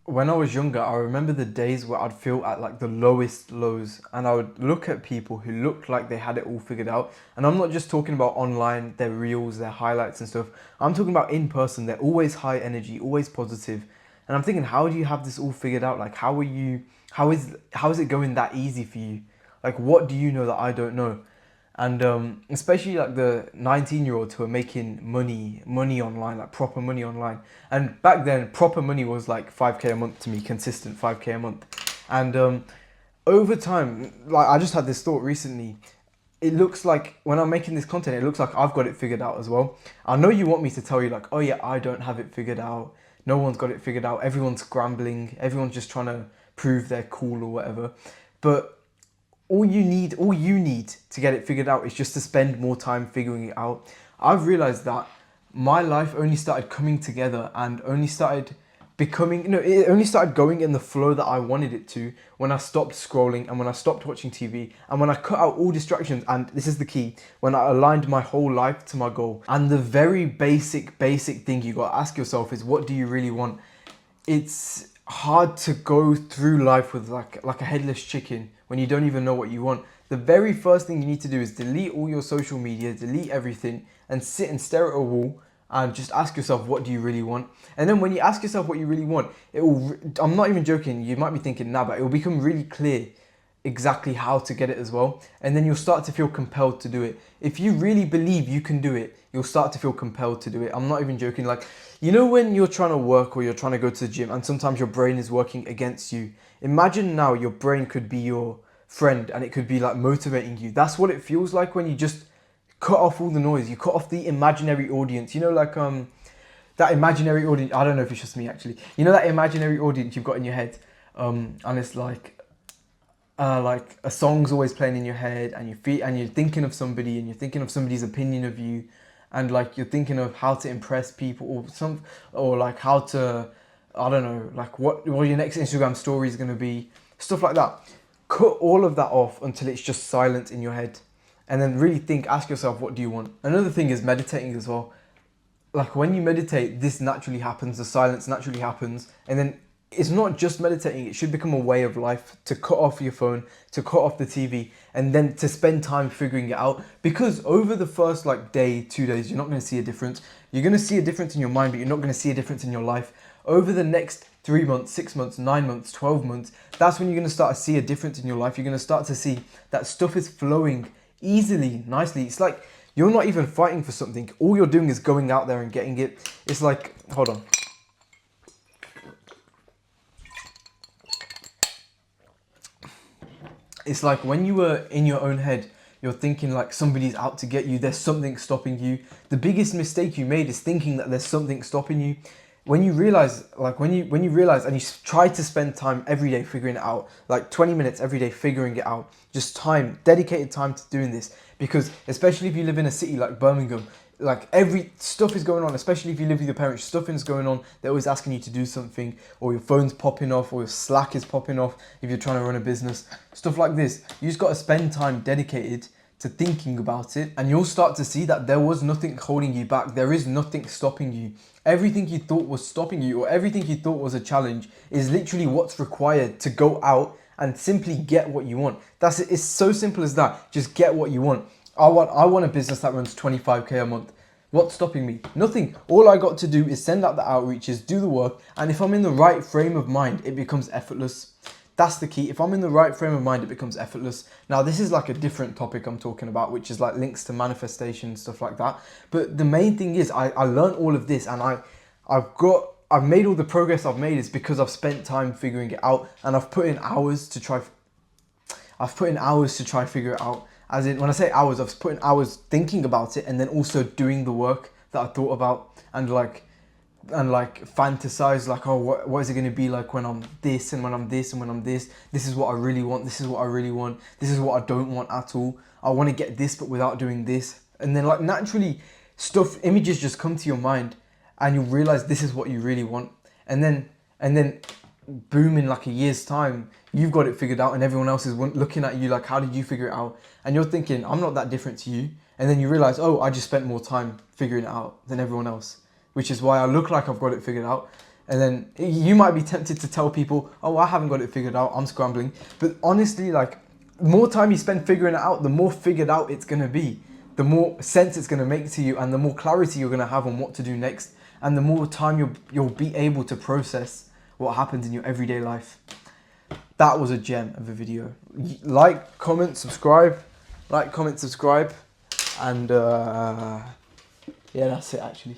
When I was younger, I remember the days where I'd feel at like the lowest lows, and I would look at people who looked like they had it all figured out. And I'm not just talking about online, their reels, their highlights and stuff. I'm talking about in person. They're always high energy, always positive. And I'm thinking, how do you have this all figured out? Like, how are you? How is it going that easy for you? Like, what do you know that I don't know? And especially like the 19-year-olds who are making money online, like proper money online. And back then, proper money was like 5k a month to me, consistent 5k a month. And over time, like I just had this thought recently. It looks like when I'm making this content, it looks like I've got it figured out as well. I know you want me to tell you like, oh yeah, I don't have it figured out. No one's got it figured out. Everyone's scrambling. Everyone's just trying to prove they're cool or whatever. But all you need to get it figured out is just to spend more time figuring it out. I've realized that my life only started coming together and only started becoming, it only started going in the flow that I wanted it to when I stopped scrolling and when I stopped watching TV and when I cut out all distractions. And this is the key, when I aligned my whole life to my goal. And the very basic thing you got to ask yourself is, what do you really want? It's hard to go through life with like a headless chicken when you don't even know what you want. The very first thing you need to do is delete all your social media, delete everything, and sit and stare at a wall and just ask yourself, what do you really want? And then when you ask yourself what you really want, it will, I'm not even joking, you might be thinking, nah, but it will become really clear exactly how to get it as well. And then you'll start to feel compelled to do it. If you really believe you can do it, you'll start to feel compelled to do it. I'm not even joking. Like, when you're trying to work or you're trying to go to the gym and sometimes your brain is working against you. Imagine now your brain could be your friend and it could be like motivating you. That's what it feels like when you just cut off all the noise. You cut off the imaginary audience. That imaginary audience. I don't know if it's just me actually. That imaginary audience you've got in your head, and it's like a song's always playing in your head, and you're thinking of somebody, and you're thinking of somebody's opinion of you, and like you're thinking of how to impress people or like how to, I don't know, like what your next Instagram story is going to be, stuff like that. Cut all of that off until it's just silent in your head, and then really ask yourself, what do you want? Another thing is meditating as well. Like when you meditate, this naturally happens, the silence naturally happens, and then it's not just meditating, it should become a way of life to cut off your phone, to cut off the TV, and then to spend time figuring it out. Because over the first like day, 2 days, you're not going to see a difference. You're going to see a difference in your mind, but you're not going to see a difference in your life. Over the next 3 months, 6 months, 9 months, 12 months, that's when you're going to start to see a difference in your life. You're going to start to see that stuff is flowing easily, nicely. It's like you're not even fighting for something. All you're doing is going out there and getting it. It's like, hold on. It's like when you were in your own head, you're thinking like somebody's out to get you, there's something stopping you. The biggest mistake you made is thinking that there's something stopping you. When you realize, when you realize and you try to spend time every day figuring it out, like 20 minutes every day figuring it out, just time, dedicated time to doing this. Because especially if you live in a city like Birmingham, like every stuff is going on, especially if you live with your parents, stuff is going on. They're always asking you to do something, or your phone's popping off, or your Slack is popping off if you're trying to run a business. Stuff like this. You just got to spend time dedicated to thinking about it, and you'll start to see that there was nothing holding you back. There is nothing stopping you. Everything you thought was stopping you, or everything you thought was a challenge, is literally what's required to go out and simply get what you want. It's so simple as that. Just get what you want. I want a business that runs 25k a month. What's stopping me? Nothing. All I got to do is send out the outreaches, do the work, and if I'm in the right frame of mind, it becomes effortless. That's the key. If I'm in the right frame of mind, it becomes effortless. Now, this is like a different topic I'm talking about, which is like links to manifestation, stuff like that. But the main thing is I learned all of this, and I've made all the progress I've made is because I've spent time figuring it out, and I've put in hours to try figure it out. As in, when I say hours, I've put in hours thinking about it and then also doing the work that I thought about, and fantasize like, oh, what is it going to be like when I'm this and when I'm this and when I'm this. This is what I really want. This is what I really want. This is what I don't want at all. I want to get this but without doing this. And then like naturally images just come to your mind, and you'll realize this is what you really want. And then boom, in like a year's time, you've got it figured out, and everyone else is looking at you like, how did you figure it out? And you're thinking, I'm not that different to you. And then you realize, oh, I just spent more time figuring it out than everyone else, which is why I look like I've got it figured out. And then you might be tempted to tell people, oh, I haven't got it figured out, I'm scrambling. But honestly, like, the more time you spend figuring it out, the more figured out it's going to be. The more sense it's going to make to you, and the more clarity you're going to have on what to do next. And the more time you'll be able to process what happens in your everyday life. That was a gem of a video. Like, comment, subscribe. Like, comment, subscribe. And yeah, that's it actually.